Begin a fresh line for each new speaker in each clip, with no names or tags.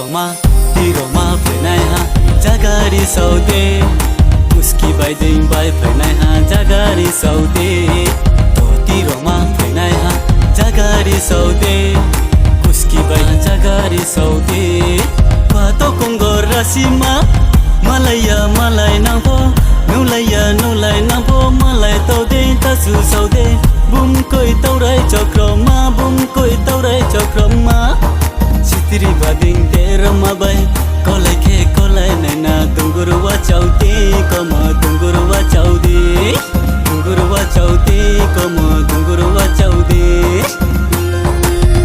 Tiroma phải này ha jaga đi sâu tê Muski bay đinh bay phải này ha jaga đi sâu tê Tiroma phải này ha jaga đi sâu tê Muski bay jaga đi sâu tê Qua to Congo rasima Malaya malay nang po Nulaya nulay nang po malay tàu đê ta su sâu tê Bum koi tàu rai cho kroma bum koi tàu rai cho kroma Chitri bading te rama bay kolai ke kolai naina tungurwa chauti komo tungurwa chauti tungurwa chauti komo tungurwa chauti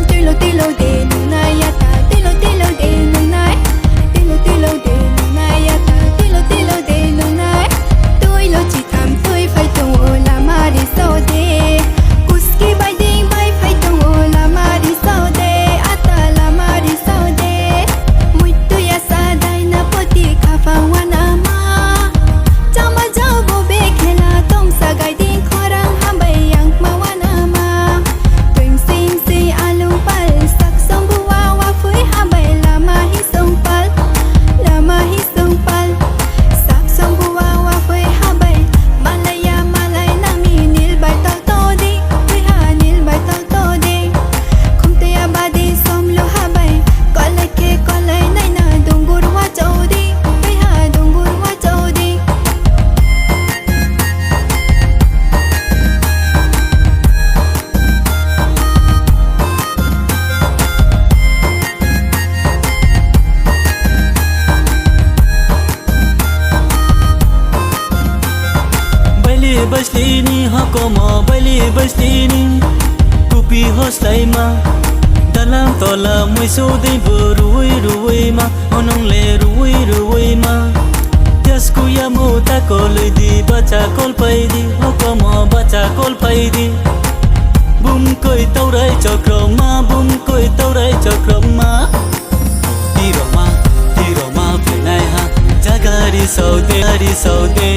tilo tilo de nunaya ta tilo tilo de nunai tilo tilo de nunaya ta tilo tilo de nunai tôi lo chỉ tham tôi phải tung ô la ma đi sau de kuski bay ding bay phải tung ô la ma đi sau de ata la ma đi sau de muito ya sa dai na poti ka fa wana ma chama jau bo be khela tong sa gai ding khorang ham bay yang ma wana ma twing sing si alu pal sak song bu wa wa phui ham bay la ma hi song pal sak song bu wa wa phui ham bay malaya malay na mi nil bay tao to di phui ha nil bay tao to di khom te ya ba di som lo ha bay kolai ke kolai nai na dungur wa chau di phui ha dungur wa chau di
Baili baslini hakomo baili baslini kupi hoslai ma dalam tola muisu de ruai ruai ma onong le ruai ma tiasku ya muta kol di bacha kol pai di hakomo bacha kol pai di bum koi tau rai cho kroma bum koi tau rai cho kroma Tiroma phải này ha jaga đi sâu tê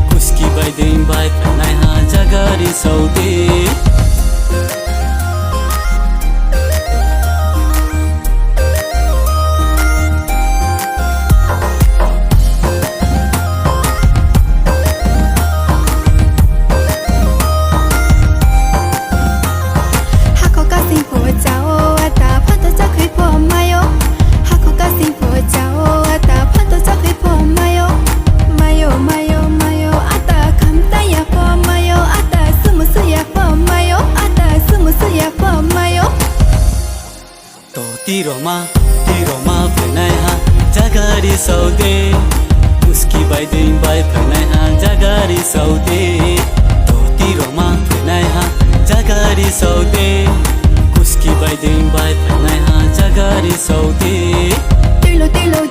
Kuski bay đinh bay phải này ha jaga đi sâu tê
hako ka sing po chao ata phanto cha khui po mayo hako ka sing po chao ata phanto cha khui po mayo mayo ata kam ta ya po mayo ata sumu su ya po mayo ata sumu su ya po mayo
To Tiroma phải này ha jaga đi sâu tê Muski bay đinh bay phải này ha jaga đi sâu tê To Tiroma phải này ha jaga đi sâu tê Kuski bay đinh bay phải này ha jaga đi sâu tê
tilo tilo